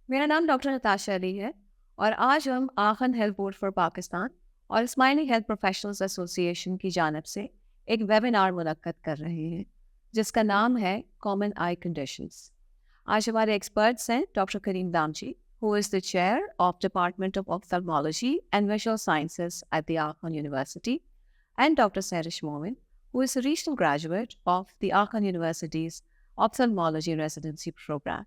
मेरा नाम डॉक्टर नताशा अली है और आज हम आखन हेल्थ बोर्ड फॉर पाकिस्तान और स्माइलिंग हेल्थ प्रोफेशनल्स एसोसिएशन की जानब से एक वेबिनार मुनक्कद कर रहे हैं जिसका नाम है कॉमन आई कंडीशंस। आज हमारे एक्सपर्ट्स हैं doctor Karim Damchi, who is the chair of department of ophthalmology and visual sciences at the Aachen university, and Dr. Sarish Momin, who is a regional graduate of the Arkan University's Ophthalmology Residency Program.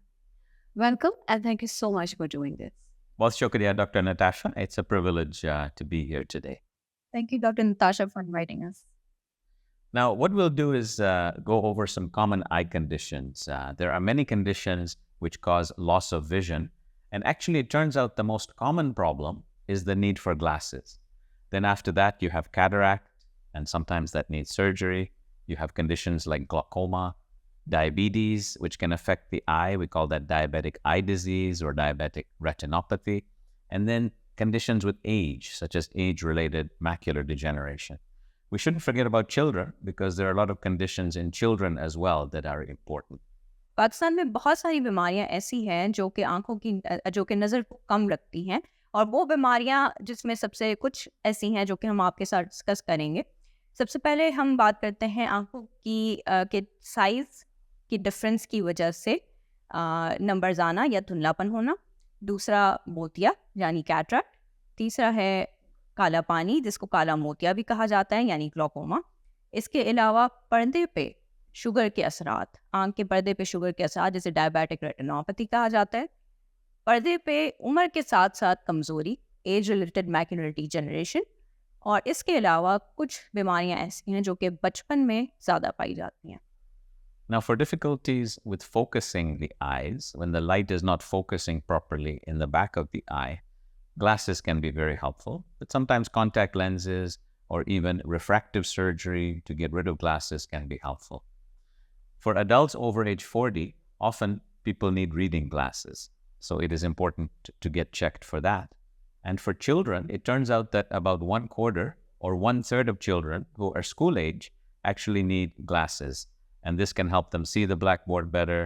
Welcome and thank you so much for doing this. Well, shukriya, Dr. Natasha. It's a privilege to be here today. Thank you, Dr. Natasha, for inviting us. Now, what we'll do is go over some common eye conditions. There are many conditions which cause loss of vision, and actually, it turns out the most common problem is the need for glasses. Then, after that, you have cataract, and sometimes that needs surgery. You have conditions like glaucoma, diabetes, which can affect the eye. We call that diabetic eye disease or diabetic retinopathy. And then conditions with age, such as age-related macular degeneration. We shouldn't forget about children because there are a lot of conditions in children as well that are important. Pakistan में बहुत सारी बीमारियां ऐसी हैं जो कि आंखों की जो कि नज़र को कम रखती हैं, और वो बीमारियां जिसमें सबसे कुछ ऐसी हैं जो कि हम आपके साथ डिस्कस करेंगे। सबसे पहले हम बात करते हैं आंखों की के साइज़ की डिफरेंस की वजह से नंबर्स आना या धुंधलापन होना। दूसरा मोतिया यानी कैटरैक्ट। तीसरा है काला पानी जिसको काला मोतिया भी कहा जाता है यानी ग्लोकोमा। इसके अलावा पर्दे पे शुगर के असरात, आंख के पर्दे पे शुगर के असरात जिसे डायबिटिक रेटिनोपैथी कहा जाता है। पर्दे पे उम्र के साथ साथ कमज़ोरी, एज रिलेटेड मैक्युलर डिजेनरेशन, और इसके अलावा कुछ बीमारियां ऐसी हैं जो कि बचपन में ज़्यादा पाई जाती हैं। Now, for difficulties with focusing the eyes, when the light is not focusing properly in the back of the eye, glasses can be very helpful, but sometimes contact lenses or even refractive surgery to get rid of glasses can be helpful. For adults over age 40, often people need reading glasses, so it is important to get checked for that. And for children, it turns out that about 1/4 or 1/3 of children who are school age actually need glasses, and this can help them see the blackboard better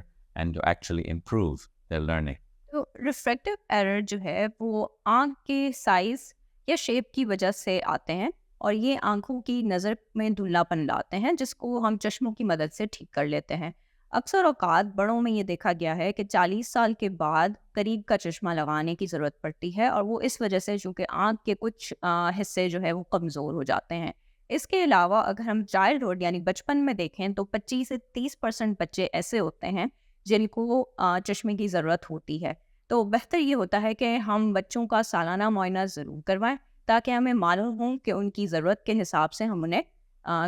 and to actually improve their learning. तो refractive error जो है वो आँख के size या shape की वजह से आते हैं, और ये आँखों की नज़र में धुंधलापन लाते हैं जिसको हम चश्मों की मदद से ठीक कर लेते हैं। अक्सर औक़ात बड़ों में ये देखा गया है कि 40 साल के बाद करीब का चश्मा लगाने की ज़रूरत पड़ती है, और वो इस वजह से चूँकि आँख के कुछ हिस्से जो है वो कमज़ोर हो जाते हैं। इसके अलावा अगर हम चाइल्डहुड यानी बचपन में देखें तो 25 से 30% बच्चे ऐसे होते हैं जिनको चश्मे की ज़रूरत होती है। तो बेहतर ये होता है कि हम बच्चों का सालाना मुआयना ज़रूर करवाएं ताकि हमें मालूम हो कि उनकी ज़रूरत के हिसाब से हम उन्हें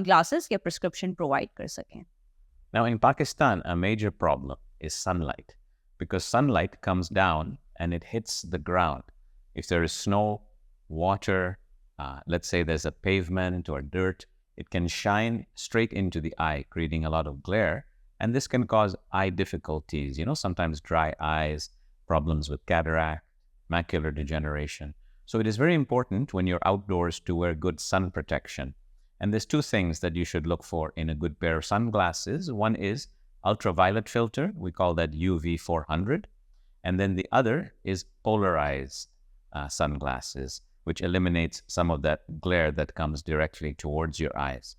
ग्लासेस या प्रिस्क्रिप्शन प्रोवाइड कर सकें। Now, in Pakistan, a major problem is sunlight because sunlight comes down and it hits the ground. If there is snow, water, let's say there's a pavement or dirt, it can shine straight into the eye, creating a lot of glare. And this can cause eye difficulties, sometimes dry eyes, problems with cataract, macular degeneration. So it is very important when you're outdoors to wear good sun protection. And there's two things that you should look for in a good pair of sunglasses. One is ultraviolet filter. We call that UV 400. And then the other is polarized sunglasses, which eliminates some of that glare that comes directly towards your eyes.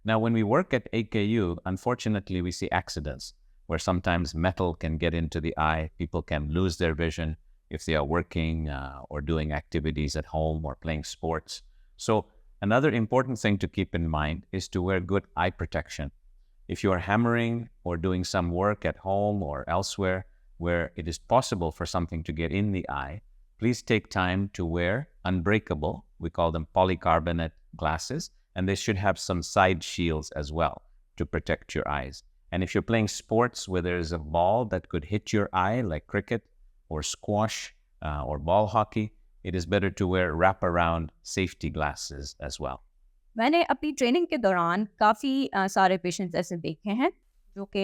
Now, when we work at AKU, unfortunately, we see accidents where sometimes metal can get into the eye. People can lose their vision if they are working or doing activities at home or playing sports. So another important thing to keep in mind is to wear good eye protection. If you are hammering or doing some work at home or elsewhere where it is possible for something to get in the eye, please take time to wear unbreakable, we call them polycarbonate glasses, and they should have some side shields as well to protect your eyes. And if you're playing sports where there's a ball that could hit your eye, like cricket or squash or ball hockey, it is better to wear wraparound safety glasses as well. मैंने अपनी training के दौरान काफ़ी सारे patients ऐसे देखे हैं जो कि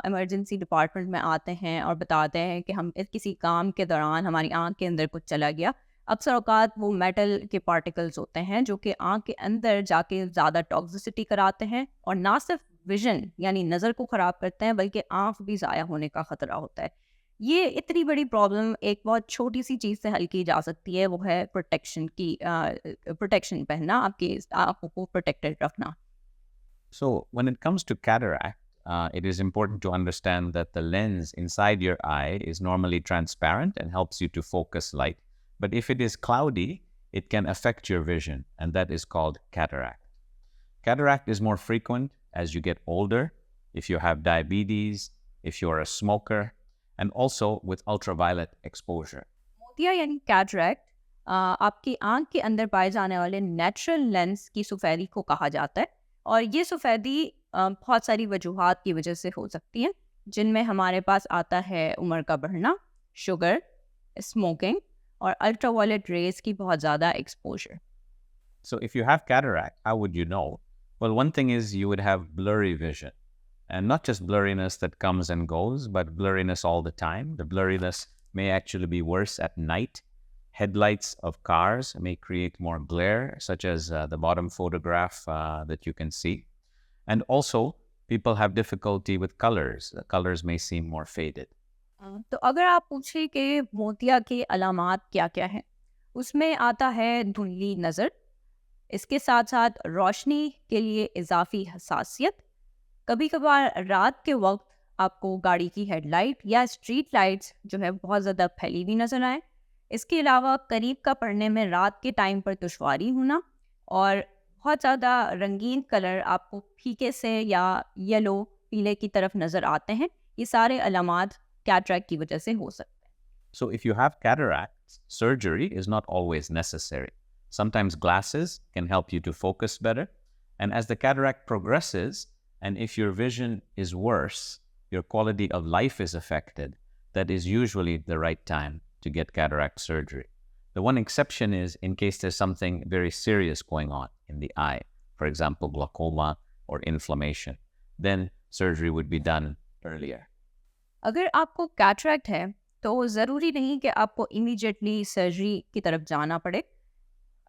इमरजेंसी डिपार्टमेंट में आते हैं और बताते हैं कि हम किसी काम के दौरान हमारी आंख के अंदर कुछ चला गया। अक्सर औकात वो मेटल के पार्टिकल्स होते हैं जो कि आंख के अंदर जाके ज़्यादा टॉक्सिसिटी कराते हैं और ना सिर्फ विजन यानी नज़र को ख़राब करते हैं बल्कि आंख भी ज़ाया होने का ख़तरा होता है। ये इतनी बड़ी प्रॉब्लम एक बहुत छोटी सी चीज़ से हल की जा सकती है, वो है प्रोटेक्शन पहनना, आपकी आँखों को प्रोटेक्टेड रखना। So, when it comes to cataract, it is important to understand that the lens inside your eye is normally transparent and helps you to focus light. But if it is cloudy, it can affect your vision, and that is called cataract. Cataract is more frequent as you get older, if you have diabetes, if you're a smoker, and also with ultraviolet exposure. मोतिया यानी cataract आपकी आंख के अंदर पाए जाने वाले natural lens की सफ़ेदी को कहा जाता है, और ये सफ़ेदी बहुत सारी वजूहात की वजह से हो सकती है, जिनमें हमारे पास आता है उम्र का बढ़ना, शुगर, स्मोकिंग और अल्ट्रावायलेट रेज की बहुत ज़्यादा exposure. So, if you have cataract, how would you know? Well, one thing is you would have blurry vision. And not just blurriness that comes and goes, but blurriness all the time. The blurriness may actually be worse at night. Headlights of cars may create more glare, such as the bottom photograph that you can see. And also, people have difficulty with colors. The colors may seem more faded. तो अगर आप पूछें कि मोतिया के अलामात क्या क्या हैं, उसमें आता है धुंधली नज़र, इसके साथ साथ रोशनी के लिए इजाफी हसासियत, कभी कभार रात के वक्त आपको गाड़ी की हेडलाइट या स्ट्रीट लाइट्स जो है बहुत ज़्यादा फैली हुई नज़र आए। इसके अलावा करीब का पढ़ने में रात के टाइम पर दुश्वारी होना, और बहुत ज़्यादा रंगीन कलर आपको फीके से या येलो पीले की तरफ नज़र आते हैं। ये सारे अलामात कैटरैक्ट की वजह से हो सकते हैं। So, if you have cataracts, surgery is not always necessary. Sometimes glasses can help you to focus better. And as the cataract progresses, and if your vision is worse, your quality of life is affected, that is usually the right time to get cataract surgery. The one exception is in case there's something very serious going on in the eye, for example, glaucoma or inflammation, then surgery would be done earlier. अगर आपको cataract है तो ज़रूरी नहीं कि आपको immediately surgery की तरफ जाना पड़े।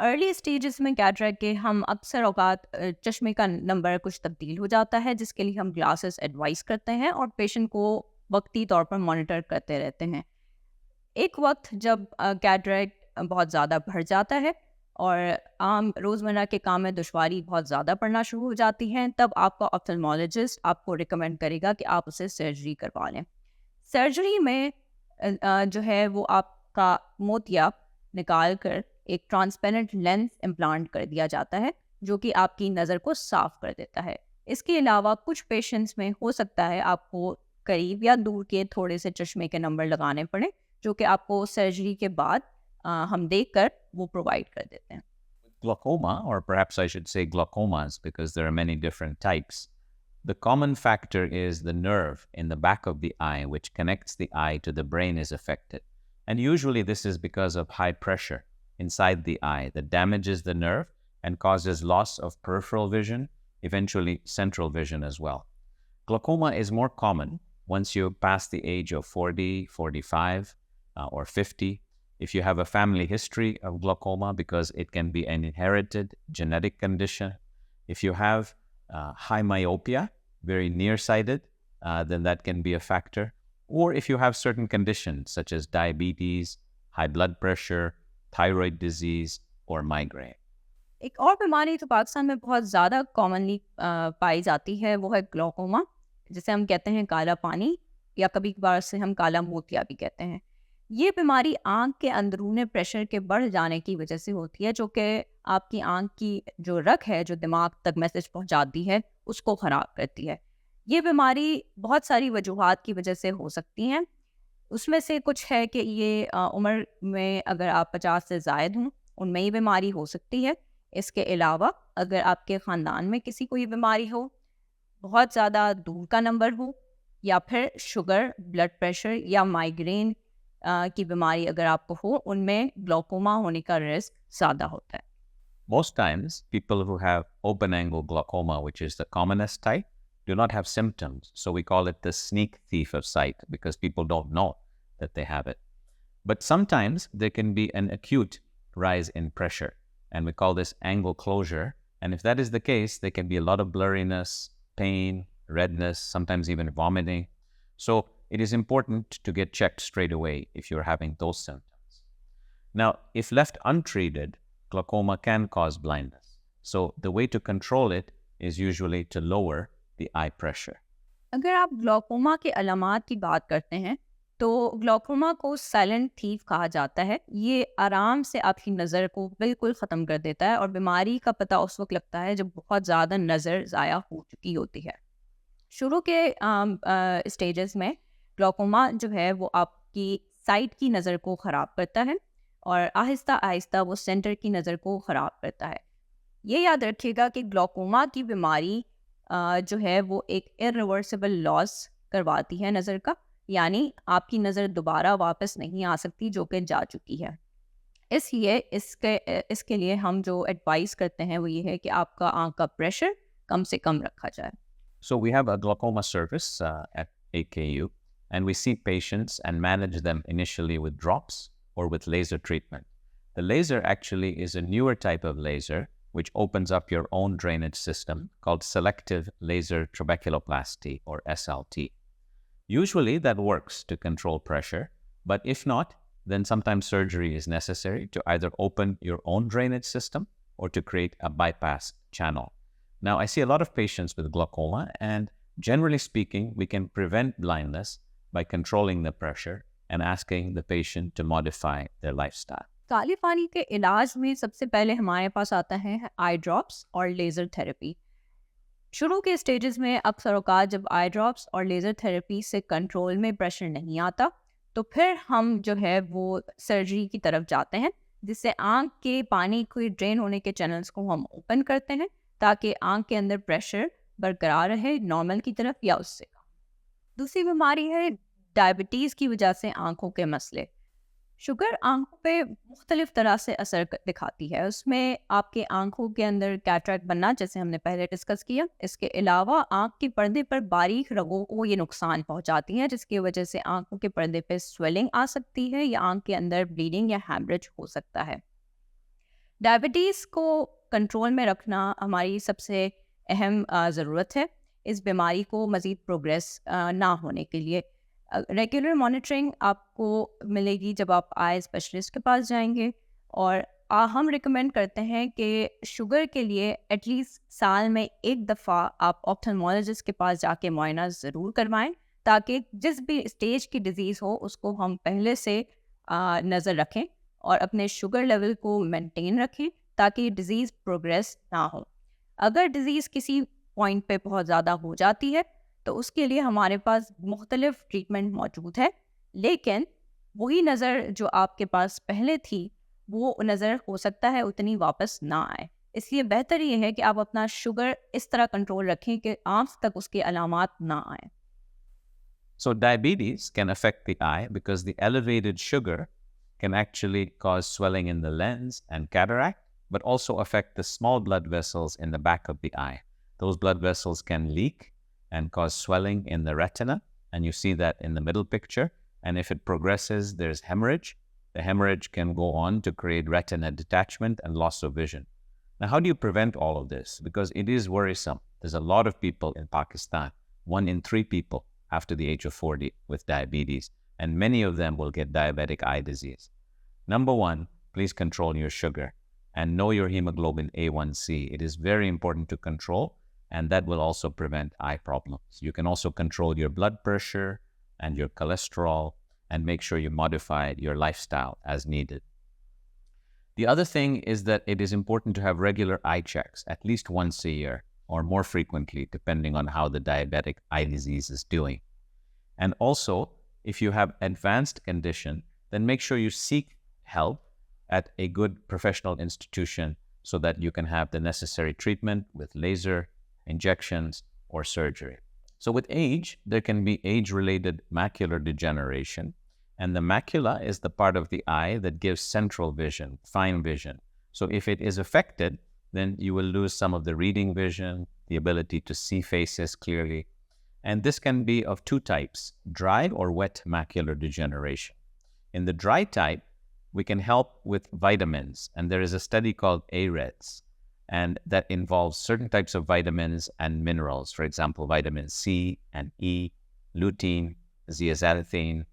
अर्ली स्टेजेस में कैटरैक्ट के हम अक्सर औकात चश्मे का नंबर कुछ तब्दील हो जाता है, जिसके लिए हम ग्लासेस एडवाइस करते हैं और पेशेंट को वक्ती तौर पर मॉनिटर करते रहते हैं। एक वक्त जब कैटरैक्ट बहुत ज़्यादा बढ़ जाता है और आम रोज़मर्रा के काम में दुश्वारी बहुत ज़्यादा पड़ना शुरू हो जाती है, तब आपका ऑप्थेल्मोलॉजिस्ट आपको रिकमेंड करेगा कि आप उसे सर्जरी करवा लें। सर्जरी में जो है वो आपका मोतिया निकाल कर एक ट्रांसपेरेंट लेंस इम्प्लांट कर दिया जाता है, जो कि आपकी नज़र को साफ कर देता है। इसके अलावा कुछ पेशेंट्स में हो सकता है आपको करीब या दूर के थोड़े से चश्मे के नंबर लगाने पड़े, जो कि आपको सर्जरी के बाद हम देखकर वो प्रोवाइड कर देते हैं। Glaucoma, or perhaps I should say glaucomas, because there are many different types. The common factor is the nerve in the back of the eye, which connects the eye to the brain, is affected. And usually this is because of high pressure inside the eye that damages the nerve and causes loss of peripheral vision, eventually central vision as well. Glaucoma is more common once you pass the age of 40, 45, or 50. If you have a family history of glaucoma, because it can be an inherited genetic condition. If you have high myopia, very nearsighted, then that can be a factor. Or if you have certain conditions such as diabetes, high blood pressure, thyroid disease, or migraine. एक और बीमारी तो पाकिस्तान में बहुत ज़्यादा commonly पाई जाती है, वो है ग्लूकोमा, जिसे हम कहते हैं काला पानी, या कभी कभार से हम काला मोतिया भी कहते हैं। ये बीमारी आँख के अंदरूने प्रेशर के बढ़ जाने की वजह से होती है, जो कि आपकी आँख की जो रग है, जो दिमाग तक मैसेज पहुँचाती है, उसको ख़राब करती है। ये बीमारी बहुत सारी वजूहात की वजह से हो सकती हैं। उसमें से कुछ है कि ये उम्र में अगर आप 50 से ज़ायद हों, उनमें ये बीमारी हो सकती है। इसके अलावा अगर आपके ख़ानदान में किसी को ये बीमारी हो, बहुत ज़्यादा दूर का नंबर हो, या फिर शुगर, ब्लड प्रेशर या माइग्रेन की बीमारी अगर आपको हो, उनमें ग्लूकोमा होने का रिस्क ज़्यादा होता है। Most times, people who have open-angle glaucoma, which is the commonest type, do not have symptoms. So we call it the sneak thief of sight, because people don't know that they have it. But sometimes there can be an acute rise in pressure, and we call this angle closure. And if that is the case, there can be a lot of blurriness, pain, redness, sometimes even vomiting. So it is important to get checked straight away if you're having those symptoms. Now, if left untreated, glaucoma can cause blindness. So the way to control it is usually to lower the eye pressure. अगर आप glaucoma के अलामात की बात करते हैं तो glaucoma को silent thief कहा जाता है। ये आराम से आपकी नज़र को बिल्कुल ख़त्म कर देता है और बीमारी का पता उस वक्त लगता है जब बहुत ज़्यादा नज़र ज़ाया हो चुकी होती है। शुरू के स्टेजेस में ग्लॉकोमा जो है वो आपकी साइड की नज़र को ख़राब करता है और आहिस्ता आहिस्ता वो सेंटर की नज़र को ख़राब करता है। ये याद रखिएगा कि ग्लॉकोमा की बीमारी जो है वो एक इरिवर्सिबल लॉस करवाती है नज़र का, यानी आपकी नज़र दोबारा वापस नहीं आ सकती जो कि जा चुकी है। इसलिए इसके लिए हम जो एडवाइस करते हैं वो ये है कि आपका आँख का प्रेशर कम से कम रखा जाए। So we have a glaucoma service at AKU, and we see patients and manage them initially with drops or with laser treatment. The laser actually is a newer type of laser which opens up your own drainage system called selective laser trabeculoplasty or SLT. Usually that works to control pressure, but if not, then sometimes surgery is necessary to either open your own drainage system or to create a bypass channel. Now, I see a lot of patients with glaucoma, and generally speaking, we can prevent blindness by controlling the pressure and asking the patient to modify their lifestyle. काले पानी के इलाज में सबसे पहले हमारे पास आता है आई ड्रॉप्स और लेज़र थेरेपी। शुरू के स्टेजेस में अक्सर औकात जब आई ड्रॉप्स और लेज़र थेरेपी से कंट्रोल में प्रेशर नहीं आता तो फिर हम जो है वो सर्जरी की तरफ जाते हैं, जिससे आँख के पानी के ड्रेन होने के चैनल्स को हम ओपन करते हैं ताकि आँख के अंदर प्रेशर बरकरार रहे नॉर्मल की तरफ या उससे कम। दूसरी बीमारी है डायबिटीज़ की वजह से आँखों के मसले। शुगर आँखों पे मुख्तलिफ तरह से असर दिखाती है। उसमें आपके आँखों के अंदर कैटरैक्ट बनना, जैसे हमने पहले डिस्कस किया। इसके अलावा आँख के पर्दे पर बारीक रगों को ये नुकसान पहुंचाती है, जिसकी वजह से आँखों के पर्दे पे स्वेलिंग आ सकती है या आँख के अंदर ब्लीडिंग या हैमरेज हो सकता है। डायबिटीज़ को कंट्रोल में रखना हमारी सबसे अहम ज़रूरत है इस बीमारी को मज़ीद प्रोग्रेस ना होने के लिए। रेगुलर मॉनिटरिंग आपको मिलेगी जब आप आई स्पेशलिस्ट के पास जाएंगे, और हम रिकमेंड करते हैं कि शुगर के लिए एटलीस्ट साल में एक दफ़ा आप ऑप्थेल्मोलॉजिस्ट के पास जाके मुआयना ज़रूर करवाएं, ताकि जिस भी स्टेज की डिज़ीज़ हो उसको हम पहले से नज़र रखें और अपने शुगर लेवल को मेंटेन रखें ताकि डिज़ीज़ प्रोग्रेस ना हो। अगर डिज़ीज़ किसी पॉइंट पे बहुत ज़्यादा हो जाती है तो उसके लिए हमारे पास मुख्तलिफ ट्रीटमेंट मौजूद है, लेकिन वही नज़र जो आपके पास पहले थी वो नज़र हो सकता है उतनी वापस ना आए। इसलिए बेहतर ये है कि आप अपना शुगर इस तरह कंट्रोल रखें कि आँख तक उसके अलामात ना आए। So diabetes can affect the eye because the elevated sugar can actually cause swelling in the lens and cataract, but also affect the small blood vessels in the back of the eye. Those blood vessels can leak and cause swelling in the retina, and you see that in the middle picture. And if it progresses, there's hemorrhage. The hemorrhage can go on to create retina detachment and loss of vision. Now, how do you prevent all of this? Because it is worrisome. There's a lot of people in Pakistan, 1 in 3 people after the age of 40 with diabetes, and many of them will get diabetic eye disease. Number 1, please control your sugar and know your hemoglobin A1C. It is very important to control, and that will also prevent eye problems. You can also control your blood pressure and your cholesterol and make sure you modify your lifestyle as needed. The other thing is that it is important to have regular eye checks, at least once a year or more frequently, depending on how the diabetic eye disease is doing. And also, if you have advanced condition, then make sure you seek help at a good professional institution so that you can have the necessary treatment with laser, injections, or surgery. So with age, there can be age-related macular degeneration, and the macula is the part of the eye that gives central vision, fine vision. So if it is affected, then you will lose some of the reading vision, the ability to see faces clearly. And this can be of 2 types, dry or wet macular degeneration. In the dry type, we can help with vitamins, and there is a study called AREDS, and that involves certain types of vitamins and minerals, for example, vitamin C and E, lutein, zeaxanthin,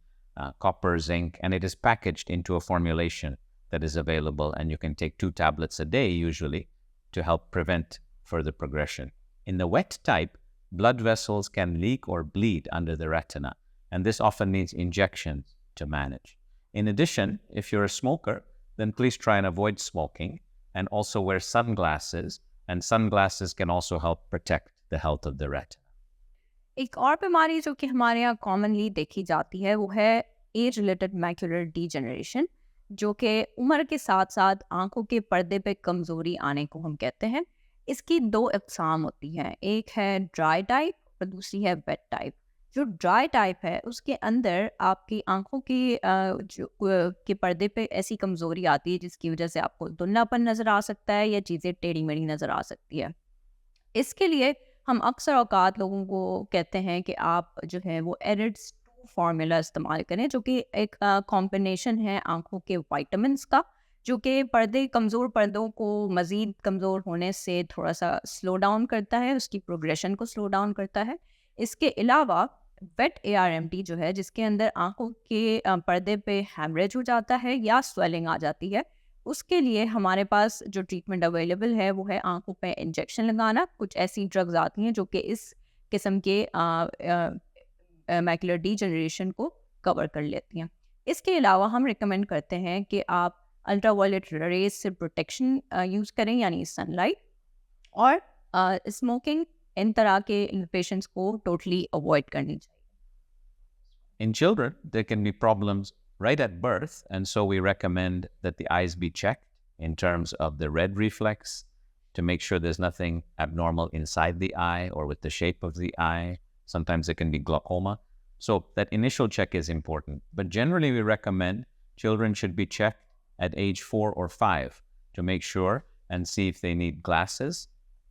copper, zinc, and it is packaged into a formulation that is available, and you can take 2 tablets a day usually to help prevent further progression. In the wet type, blood vessels can leak or bleed under the retina, and this often needs injections to manage. In addition, if you're a smoker, then please try and avoid smoking and also wear sunglasses, and sunglasses can also help protect the health of the retina. एक और बीमारी जो कि हमारे यहाँ commonly देखी जाती है वो है एज रिलेटेड मैक्यूलर डीजेनरेशन, जो कि उम्र के साथ साथ आंखों के पर्दे पे कमज़ोरी आने को हम कहते हैं। इसकी 2 अक़साम होती हैं, एक है ड्राई टाइप और दूसरी है वेट टाइप। जो ड्राई टाइप है उसके अंदर आपकी आंखों की के पर्दे पे ऐसी कमज़ोरी आती है जिसकी वजह से आपको धुंधलापन नज़र आ सकता है या चीज़ें टेढ़ी मेढ़ी नज़र आ सकती है। इसके लिए हम अक्सर औकात लोगों को कहते हैं कि आप जो है वो एरिड्स 2 फार्मूला इस्तेमाल करें, जो कि एक कॉम्बिनेशन है आंखों के विटामिन्स का, जो कि कमज़ोर पर्दों को मज़ीद कमज़ोर होने से थोड़ा सा स्लो डाउन करता है, उसकी प्रोग्रेशन को स्लो डाउन करता है। इसके अलावा वेट ARMT जो है, जिसके अंदर आंखों के पर्दे पे हैमरेज हो जाता है या स्वेलिंग आ जाती है, उसके लिए हमारे पास जो ट्रीटमेंट अवेलेबल है वो है आंखों पे इंजेक्शन लगाना। कुछ ऐसी ड्रग्स आती हैं जो कि इस किस्म के मैक्युलर डीजनरेशन को कवर कर लेती हैं। इसके अलावा हम रिकमेंड करते हैं कि आप अल्ट्रावायलेट रेज से प्रोटेक्शन यूज़ करें, यानी सनलाइट, और स्मोकिंग इन तरह के पेशेंट्स को टोटली अवॉइड करनी चाहिए। In children, there can be problems right at birth, and so we recommend that the eyes be checked in terms of the red reflex to make sure there's nothing abnormal inside the eye or with the shape of the eye. Sometimes it can be glaucoma. So that initial check is important. But generally, we recommend children should be checked at age 4 or 5 to make sure and see if they need glasses.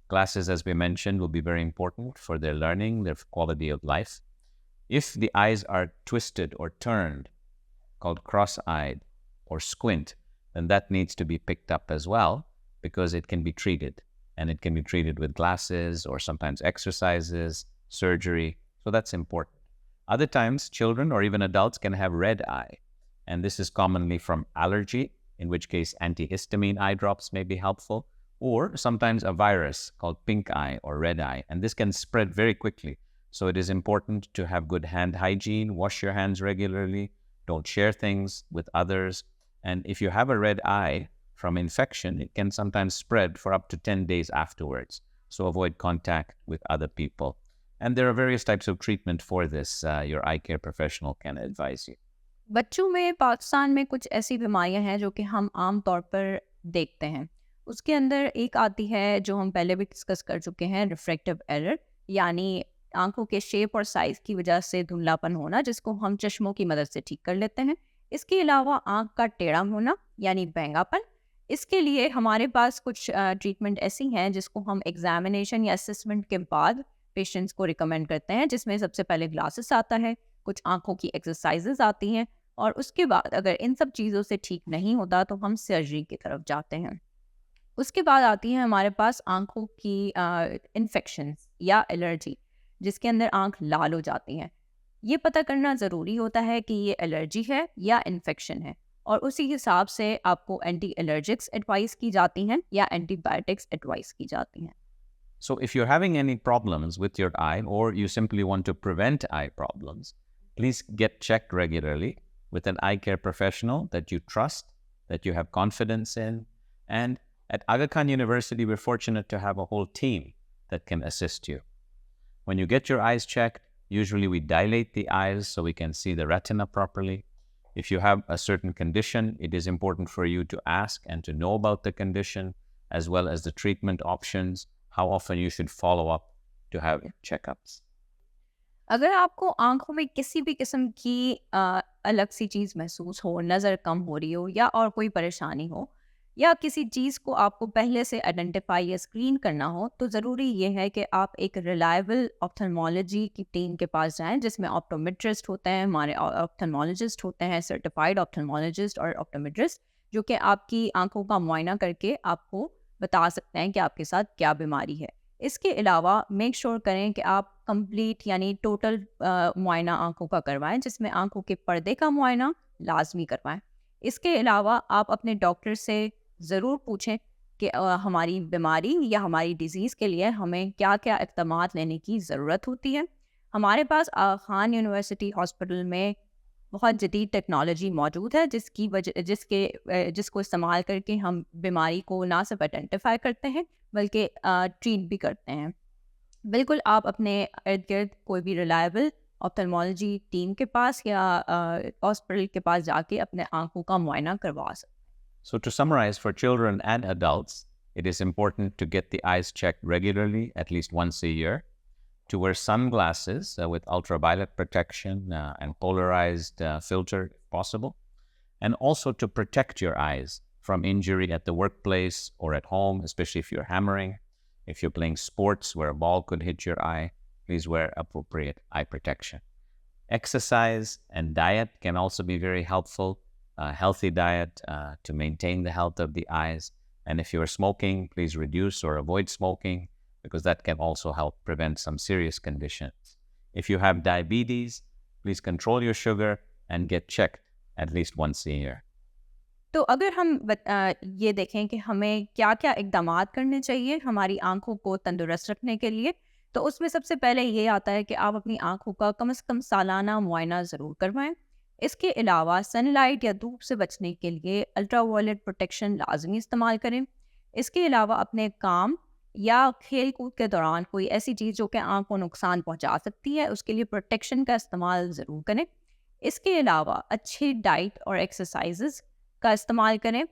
Glasses, as we mentioned, will be very important for their learning, their quality of life. If the eyes are twisted or turned, called cross-eyed or squint, then that needs to be picked up as well, because it can be treated, and it can be treated with glasses or sometimes exercises, surgery. So that's important. Other times, children or even adults can have red eye, and this is commonly from allergy, in which case antihistamine eye drops may be helpful, or sometimes a virus called pink eye or red eye, and this can spread very quickly. So it is important to have good hand hygiene, wash your hands regularly, don't share things with others. And if you have a red eye from infection, it can sometimes spread for up to 10 days afterwards. So avoid contact with other people. And there are various types of treatment for this. Your eye care professional can advise you. बच्चों में पाकिस्तान में कुछ ऐसी बीमारियां हैं जो कि हम आम तौर पर देखते हैं। उसके अंदर एक आती है जो हम पहले भी डिस्कस कर चुके हैं, रिफ्रैक्टिव एरर, यानी आंखों के शेप और साइज की वजह से धुंधलापन होना, जिसको हम चश्मों की मदद से ठीक कर लेते हैं। इसके अलावा आंख का टेढ़ा होना यानी बैंगापन, इसके लिए हमारे पास कुछ ट्रीटमेंट ऐसी हैं जिसको हम एग्जामिनेशन या असेसमेंट के बाद पेशेंट्स को रिकमेंड करते हैं, जिसमें सबसे पहले ग्लासेस आता है, कुछ आंखों की एक्सरसाइजेज आती हैं, और उसके बाद अगर इन सब चीज़ों से ठीक नहीं होता तो हम सर्जरी की तरफ जाते हैं। उसके बाद आती है हमारे पास आंखों की इन्फेक्शंस या एलर्जी, जिसके अंदर आंख लाल हो जाती हैं। ये पता करना ज़रूरी होता है कि ये एलर्जी है या इन्फेक्शन है, और उसी हिसाब से आपको एंटी एलर्जिक्स एडवाइस की जाती हैं या एंटीबायोटिक्स एडवाइस की जाती हैं। So if you're having any problems with your eye, or you simply want to prevent eye problems, please get checked regularly with an eye care professional that you trust, that you have confidence in. And at Aga Khan University, we're fortunate to have a whole team that can assist you. When you get your eyes checked, usually we dilate the eyes so we can see the retina properly. If you have a certain condition, it is important for you to ask and to know about the condition, as well as the treatment options, how often you should follow up to have checkups. अगर आपको आंखों में किसी भी किस्म की अलग सी चीज़ महसूस हो, नज़र कम हो रही हो या और कोई परेशानी हो, या किसी चीज़ को आपको पहले से आइडेंटिफाई या स्क्रीन करना हो, तो ज़रूरी ये है कि आप एक रिलायबल ऑप्थेल्मोलॉजी की टीम के पास जाएं, जिसमें ऑप्टोमेट्रिस्ट होते हैं, हमारे ऑप्थेल्मोलॉजिस्ट होते हैं, सर्टिफाइड ऑप्थेल्मोलॉजिस्ट और ऑप्टोमेट्रिस्ट, जो कि आपकी आंखों का मुआयना करके आपको बता सकते हैं कि आपके साथ क्या बीमारी है। इसके अलावा मेक श्योर करें कि आप कंप्लीट यानी टोटल मुआयना आंखों का करवाएं, जिसमें आंखों के पर्दे का मुआयना लाजमी करवाएं। इसके अलावा आप अपने डॉक्टर से ज़रूर पूछें कि हमारी बीमारी या हमारी डिज़ीज़ के लिए हमें क्या क्या इक़दामात लेने की ज़रूरत होती है। हमारे पास खान यूनिवर्सिटी हॉस्पिटल में बहुत जदीद टेक्नोलॉजी मौजूद है, जिसको इस्तेमाल करके हम बीमारी को ना सिर्फ आइडेंटिफाई करते हैं बल्कि ट्रीट भी करते हैं। बिल्कुल आप अपने इर्द गिर्द कोई भी रिलायबल ऑप्थेल्मोलॉजी टीम के पास या हॉस्पिटल के पास जाके अपने आंखों का मुआयना करवा सकते हैं। So to summarize, for children and adults, it is important to get the eyes checked regularly, at least once a year, to wear sunglasses with ultraviolet protection and polarized filter if possible, and also to protect your eyes from injury at the workplace or at home, especially if you're hammering. If you're playing sports where a ball could hit your eye, please wear appropriate eye protection. Exercise and diet can also be very helpful. Healthy diet to maintain the health of the eyes. And if you are smoking, please reduce or avoid smoking, because that can also help prevent some serious conditions. If you have diabetes, please control your sugar and get checked at least once a year. तो अगर हम ये देखें कि हमें क्या क्या इक़दामात करने चाहिए हमारी आंखों को तंदुरुस्त रखने के लिए, तो उसमें सबसे पहले ये आता है कि आप अपनी आंखों का कम से कम सालाना मुआयना ज़रूर करवाएं। इसके अलावा सनलाइट या धूप से बचने के लिए अल्ट्रावायलेट प्रोटेक्शन लाजमी इस्तेमाल करें। इसके अलावा अपने काम या खेल कूद के दौरान कोई ऐसी चीज़ जो कि आँख को नुकसान पहुंचा सकती है, उसके लिए प्रोटेक्शन का इस्तेमाल ज़रूर करें। इसके अलावा अच्छी डाइट और एक्सरसाइजेज का इस्तेमाल करें।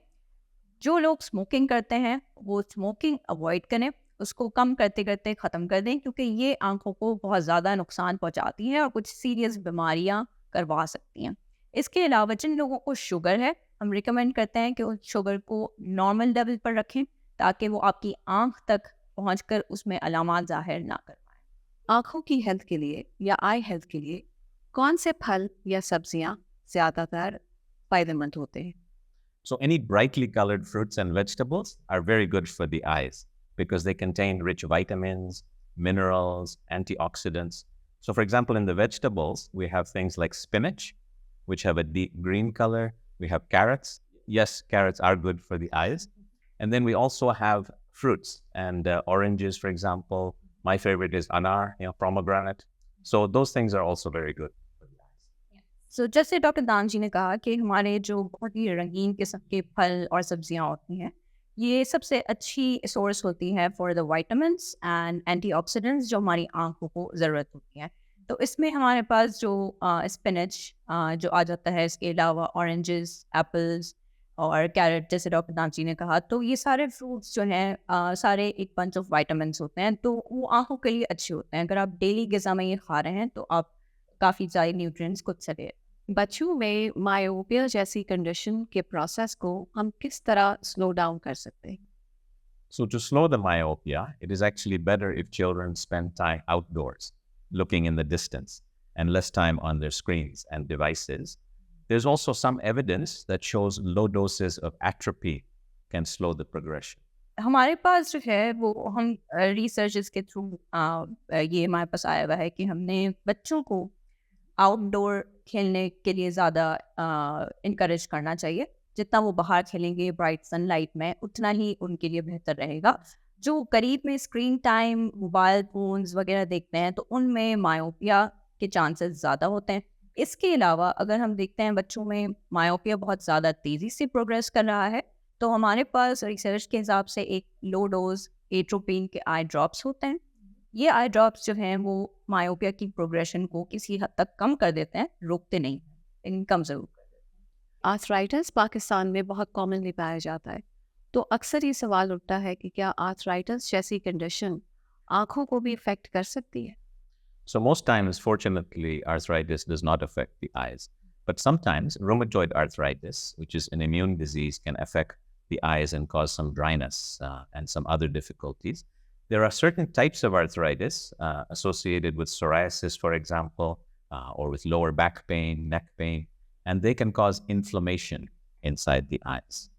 जो लोग स्मोकिंग करते हैं वो स्मोकिंग अवॉइड करें, उसको कम करते करते ख़त्म कर दें, क्योंकि ये आँखों को बहुत ज़्यादा नुकसान पहुंचाती है और कुछ सीरियस बीमारियां करवा सकती हैं। इसके अलावा जिन लोगों को शुगर है, हम रिकमेंड करते हैं कि उस शुगर को नॉर्मल लेवल पर रखें, ताकि वो आपकी आंख तक पहुंचकर उसमें अलामात ज़ाहिर ना कर पाए। आँखों की हेल्थ के लिए या आई हेल्थ के लिए कौन से फल या सब्जियां ज़्यादातर फ़ायदेमंद होते हैं? So any brightly colored fruits and vegetables are very good for the eyes because they contain rich vitamins, minerals, antioxidants. So for example, in the vegetables, we have things like spinach, which have a deep green color. We have carrots. Yes, carrots are good for the eyes. And then we also have fruits and oranges, for example. My favorite is anar, pomegranate. So those things are also very good. So जैसे doctor दान जी ने कहा कि हमारे जो बहुत ही रंगीन किस्म के फल और सब्जियां होती हैं, ये सबसे अच्छी सोर्स होती है for the vitamins and antioxidants जो हमारी आंखों को ज़रूरत होती है। तो इसमें हमारे पास जो स्पिनच जो आ जाता है, इसके अलावा ऑरेंजेस, एप्पल्स और कैरेट, जैसे डॉक्टर दान जी ने कहा, तो ये सारे फ्रूट्स जो हैं सारे एक बंच ऑफ विटामिन्स होते हैं, तो वो आंखों के लिए अच्छे होते हैं। अगर आप डेली ग़िज़ा में ये खा रहे हैं तो आप काफ़ी सारे न्यूट्रिएंट्स खुद से ले। बच्चों में मायोपिया जैसी कंडीशन के प्रोसेस को हम किस तरह स्लो डाउन कर सकते हैं? So to slow the myopia, it is actually better if children spend time outdoors, looking in the distance, and less time on their screens and devices. There's also some evidence that shows low doses of atropine can slow the progression. हमारे पास जो है वो हम researches के through ये हमारे पास आया हुआ है कि हमने बच्चों को आउटडोर खेलने के लिए ज़्यादा इनकरेज करना चाहिए। जितना वो बाहर खेलेंगे ब्राइट सनलाइट में, उतना ही उनके लिए बेहतर रहेगा। जो करीब में स्क्रीन टाइम, मोबाइल फ़ोन्स वगैरह देखते हैं, तो उनमें मायोपिया के चांसेस ज़्यादा होते हैं। इसके अलावा अगर हम देखते हैं बच्चों में मायोपिया बहुत ज़्यादा तेज़ी से प्रोग्रेस कर रहा है, तो हमारे पास रिसर्च के हिसाब से एक लो डोज एट्रोपिन के आई ड्रॉप्स होते हैं। ये आई ड्रॉप्स जो हैं वो मायोपिया की प्रोग्रेशन को किसी हद तक कम कर देते हैं, रोकते नहीं, लेकिन कम ज़रूर कर देते हैं। आर्थराइटिस पाकिस्तान में बहुत कॉमनली पाया जाता है, तो अक्सर ये सवाल उठता है कि क्या आर्थराइटिस जैसी कंडीशन आँखों को भी इफ़ेक्ट कर सकती है? So most times, fortunately, arthritis does not affect the eyes. But sometimes rheumatoid arthritis, which is an immune disease, can affect the eyes and cause some dryness and some other difficulties. There are certain types of arthritis associated with psoriasis, for example, or with lower back pain, neck pain, and they can cause inflammation inside the eyes.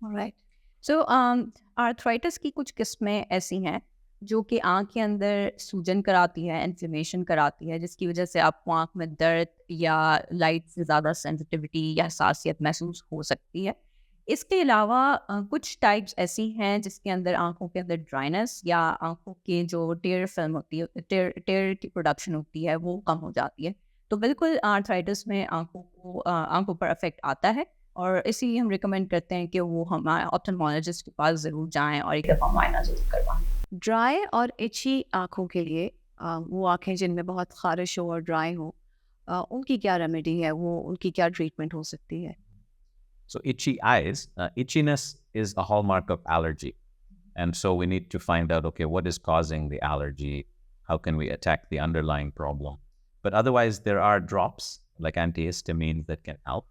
Alright. So, arthritis की कुछ किस्में ऐसी हैं जो कि आँख के अंदर सूजन कराती है, इन्फ्लेमेशन कराती है, जिसकी वजह से आपको आँख में दर्द या लाइट से ज़्यादा सेंसिटिविटी या हसासियत महसूस हो सकती है। इसके अलावा कुछ टाइप्स ऐसी हैं जिसके अंदर आँखों के अंदर ड्राइनेस या आँखों के जो टेयर फिल्म होती है, टेयर की प्रोडक्शन होती है, वो कम हो जाती है। तो बिल्कुल आर्थराइटिस में आँखों पर इफ़ेक्ट आता है और इसीलिए हम रिकमेंड करते हैं कि वो हमारे ऑप्थेल्मोलॉजिस्ट के पास ज़रूर जाएँ और एक दफ़ा मुआयना ज़रूर करवाएँ। ड्राई और इची आँखों के लिए वो आँखें जिनमें बहुत ख़ारिश हो और ड्राई हो, उनकी क्या रेमेडी है? वो उनकी क्या ट्रीटमेंट हो सकती है? So itchy eyes, itchiness is a hallmark of allergy. And so we need to find out, okay, what is causing the allergy? How can we attack the underlying problem? But otherwise, there are drops like antihistamines that can help.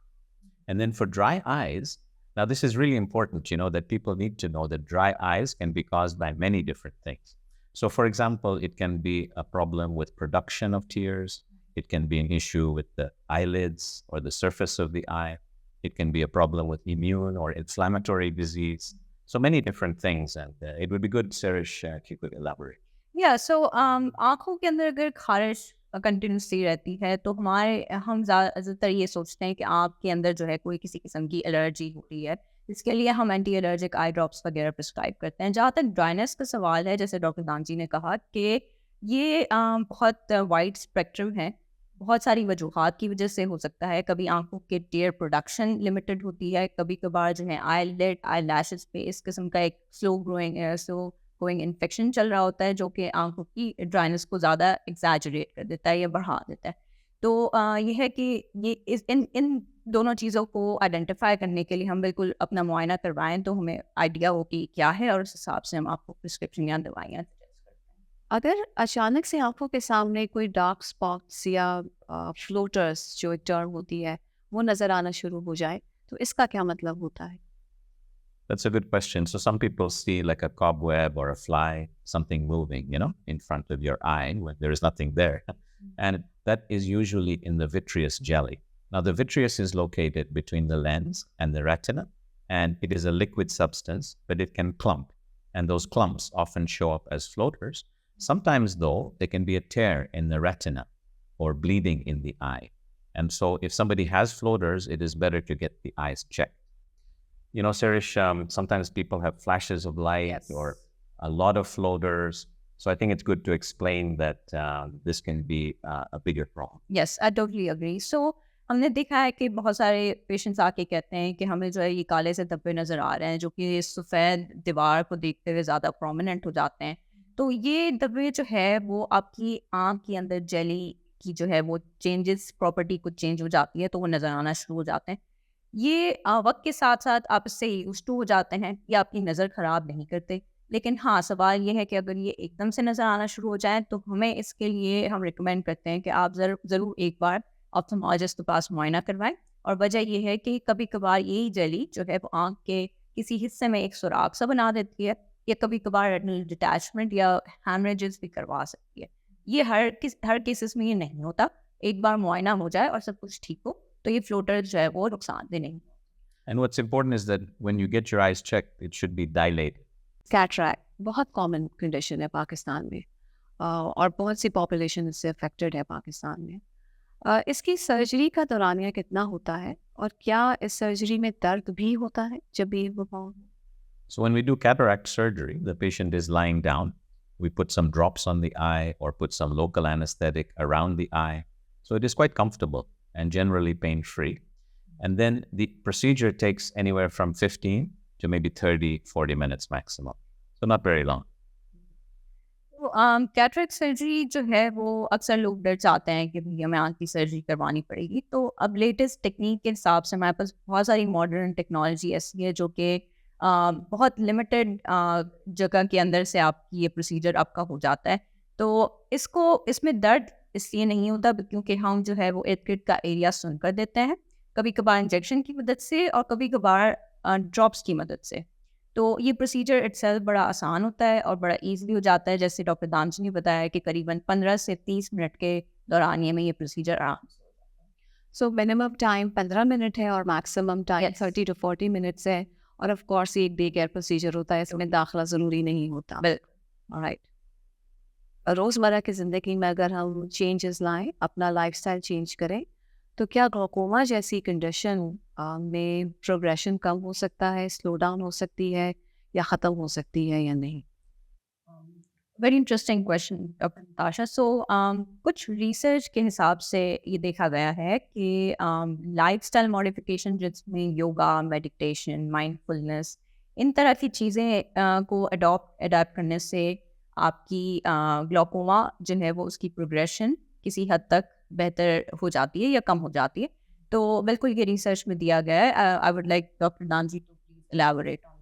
And then for dry eyes, now this is really important, that people need to know that dry eyes can be caused by many different things. So for example, it can be a problem with production of tears. It can be an issue with the eyelids or the surface of the eye. It can be a problem with immune or inflammatory disease. So many different things. And it would be good, Sarish, if you could elaborate. या सो आँखों के अंदर अगर खारिश continuously रहती है तो हम ज़्यादातर ये सोचते हैं कि आँख के अंदर जो है कोई किसी किस्म की एलर्जी हो रही है। इसके लिए हम एंटी एलर्जिक आई ड्रॉप्स वगैरह प्रिस्क्राइब करते हैं। जहाँ तक ड्राइनेस का सवाल है, जैसे डॉक्टर दानजी ने कहा कि ये बहुत वाइड स्पेक्ट्रम है, बहुत सारी वजूहात की वजह से हो सकता है। कभी आँखों के टेयर प्रोडक्शन लिमिटेड होती है, कभी कभार जो है आई लैशेस पे इस किस्म का एक स्लो ग्रोइंग इन्फेक्शन चल रहा होता है जो कि आँखों की ड्राइनेस को ज़्यादा एग्जैजरेट कर देता है या बढ़ा देता है। तो ये है कि ये इन दोनों चीज़ों को आइडेंटिफाई करने के लिए हम बिल्कुल अपना मुआयना करवाएं तो हमें आइडिया हो कि क्या है और उस हिसाब से हम आपको प्रिस्क्रिप्शन या दवाइयाँ सजेस्ट करते हैं। अगर अचानक से आँखों के सामने कोई डार्क स्पॉट्स या फ्लोटर्स जो एक टर्म होती है, वो नज़र आना शुरू हो जाए, तो इसका क्या मतलब होता है? That's a good question. So some people see like a cobweb or a fly, something moving, in front of your eye when there is nothing there. And that is usually in the vitreous jelly. Now, the vitreous is located between the lens and the retina, and it is a liquid substance, but it can clump. And those clumps often show up as floaters. Sometimes, though, there can be a tear in the retina or bleeding in the eye. And so if somebody has floaters, it is better to get the eyes checked. Sarish, sometimes people have flashes of light Yes. or a lot of floaters. So I think it's good to explain that this can be a bigger problem. Yes, I totally agree. So हमने देखा है कि बहुत सारे patients आके कहते हैं कि हमें जो है ये काले से धब्बे नज़र आ रहे हैं जो कि सफ़ेद दीवार को देखते हुए ज़्यादा प्रोमिनेंट हो जाते हैं। तो ये धब्बे जो है वो आपकी आँख के अंदर जेली की जो है वो प्रॉपर्टी कुछ चेंज हो जाती है तो वो नज़र आना शुरू हो जाते हैं। ये वक्त के साथ साथ आप इससे यूज्ड टू हो जाते हैं, ये आपकी नज़र ख़राब नहीं करते। लेकिन हाँ, सवाल ये है कि अगर ये एकदम से नज़र आना शुरू हो जाए तो हमें इसके लिए हम रिकमेंड करते हैं कि आप ज़रूर एक बार ऑप्थेल्मोलॉजिस्ट के पास मुआयना करवाएं। और वजह ये है कि कभी कभार यही जेली जो है वो आँख के किसी हिस्से में एक सुराख सा बना देती है या कभी कभार रेटिनल डिटैचमेंट या हैमरेजेस भी करवा सकती है। ये हर केसेस में ये नहीं होता। एक बार मुआयना हो जाए और सब कुछ ठीक हो तो ये फ्लोटर जो है वो नुकसानदेह नहीं। And what's important is that when you get your eyes checked, it should be dilated. Cataract बहुत कॉमन कंडीशन है पाकिस्तान में, और बहुत सी पॉपुलेशन इससे अफेक्टेड है पाकिस्तान में। इसकी सर्जरी का दौरानिया कितना होता है और क्या इस सर्जरी में दर्द भी होता है जब भी वो हो? So when we do cataract surgery, the patient is lying down. We put some drops on the eye or put some local anesthetic around the eye. So it is quite comfortable and generally pain-free. And then the procedure takes anywhere from 15 to maybe 30, 40 minutes maximum. So not very long. तो cataract surgery जो है वो अक्सर लोग डर जाते हैं कि भैया हमें आँख की सर्जरी करवानी पड़ेगी। तो अब लेटेस्ट टेक्निक के हिसाब से हमारे पास बहुत सारी मॉडर्न टेक्नोलॉजी ऐसी है जो कि बहुत लिमिटेड जगह के अंदर से आपकी ये प्रोसीजर आपका हो जाता है। तो इसमें दर्द इसलिए नहीं होता क्योंकि हम जो है वो इर्द-गिर्द का एरिया सुन कर देते हैं, कभी कभार इंजेक्शन की मदद से और कभी कभार ड्रॉप्स की मदद से। तो ये प्रोसीजर इटसेल्फ बड़ा आसान होता है और बड़ा ईज़िली हो जाता है। जैसे डॉक्टर दानजी ने बताया कि करीबन 15 से 30 मिनट के दौरानिए में ये प्रोसीजर आराम से हो जाता है। सो मिनिमम टाइम 15 मिनट है और maximum time Yes. 30 to 40 minutes है, और ऑफ कोर्स ये डे केयर प्रोसीजर होता है, इसमें दाखिला ज़रूरी नहीं होता। बिल्कुल। ऑलराइट, रोज़मर्रा की ज़िंदगी में अगर हम चेंजेस लाएं, अपना लाइफस्टाइल चेंज करें, तो क्या ग्लाकोमा जैसी कंडीशन में प्रोग्रेशन कम हो सकता है, स्लो डाउन हो सकती है या ख़त्म हो सकती है या नहीं? Very interesting question doctor Natasha. So कुछ रिसर्च के हिसाब से ये देखा गया है कि लाइफस्टाइल मॉडिफिकेशन जिसमें योगा, मेडिटेशन, माइंडफुलनेस, इन तरह की चीज़ें को अडॉप्ट करने से आपकी ग्लाकोमा जो है वो उसकी प्रोग्रेशन किसी हद तक बेहतर हो जाती है या कम हो जाती है। तो बिल्कुल ये रिसर्च में दिया गया है। I would like doctor Nanji to please elaborate on that.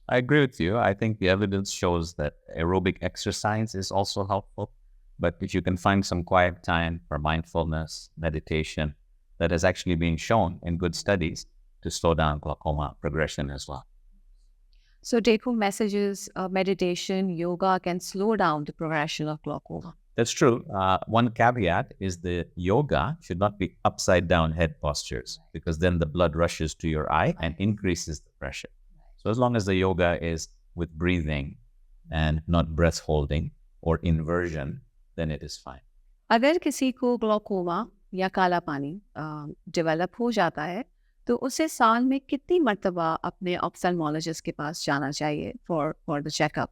I agree with you. I think the evidence shows that aerobic exercise is also helpful. But if you can find some quiet time for mindfulness, meditation, that has actually been shown in good studies to slow down glaucoma progression as well. So take home messages, meditation, yoga can slow down the progression of glaucoma. That's true. One caveat is the yoga should not be upside down head postures because then the blood rushes to your eye and increases the pressure. So as long as the yoga is with breathing and not breath holding or inversion, then it is fine. अगर किसी को glaucoma या काला पानी develop हो जाता है, तो उसे साल में कितनी मर्तबा अपने ऑप्थेल्मोलॉजिस्ट के पास जाना चाहिए for the checkup?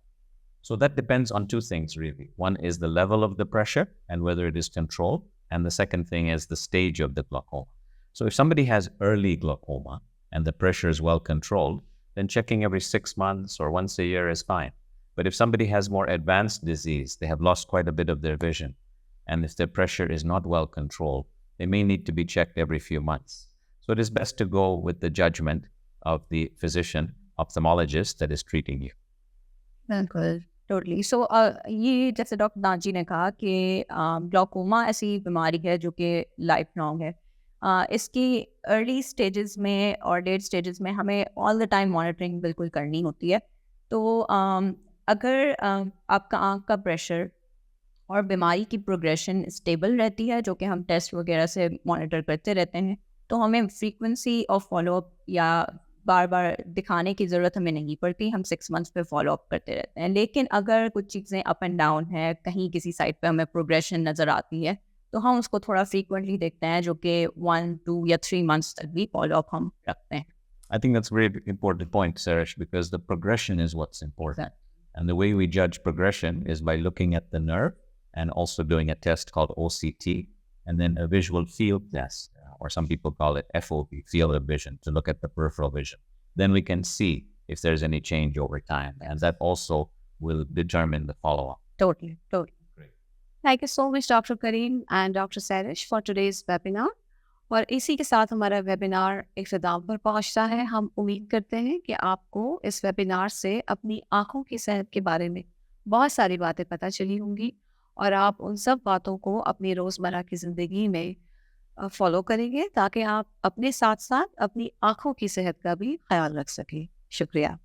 So that depends on two things really. One is the level of the pressure and whether it is controlled. And the second thing is the stage of the glaucoma. So if somebody has early glaucoma and the pressure is well controlled, then checking every 6 months or once a year is fine. But if somebody has more advanced disease, they have lost quite a bit of their vision, and if their pressure is not well controlled, they may need to be checked every few months. So it is best to go with the judgment of the physician, ophthalmologist that is treating you. बिल्कुल, totally. सो ये जैसे doctor Nazi ने कहा कि glaucoma ऐसी बीमारी है जो कि लाइफ लॉन्ग है। इसकी अर्ली स्टेजेस में और लेट स्टेजेस में हमें ऑल द टाइम मॉनिटरिंग बिल्कुल करनी होती है। तो अगर आपका आँख का प्रेशर और बीमारी की प्रोग्रेशन स्टेबल रहती है, जो कि हम टेस्ट वगैरह से मॉनिटर करते रहते हैं, तो हमें फ्रीक्वेंसी ऑफ फॉलोअप या बार बार दिखाने की ज़रूरत हमें नहीं पड़ती। हम 6 मंथ्स पे फॉलोअप करते रहते हैं। लेकिन अगर कुछ चीज़ें अप एंड डाउन है, कहीं किसी साइड पे हमें प्रोग्रेशन नज़र आती है, तो हम उसको थोड़ा फ्रीक्वेंटली देखते हैं, जो कि 1, 2 या 3 मंथ्स तक भी फॉलोअप हम रखते हैं। I think that's a very important point, Sarish, because the progression is what's important. And the way we judge progression is by looking at the nerve and also doing a test called OCT and then a visual field test, or some people call it FOV, field of vision, to look at the peripheral vision. Then we can see if there's any change over time, and that also will determine the follow-up. Totally. Great. Thank you so much, Dr. Kareem and Dr. Sarish, for today's webinar. और इसी के साथ हमारा webinar इख्तिताम पर पहुंचता है। हम उम्मीद करते हैं कि आपको इस वेबिनार से अपनी आँखों की सेहत के बारे में बहुत सारी बातें पता चली होंगी और आप उन सब बातों को अपनी रोज़मर्रा की ज़िंदगी में फॉलो करेंगे ताकि आप अपने साथ साथ अपनी आँखों की सेहत का भी ख्याल रख सकें। शुक्रिया।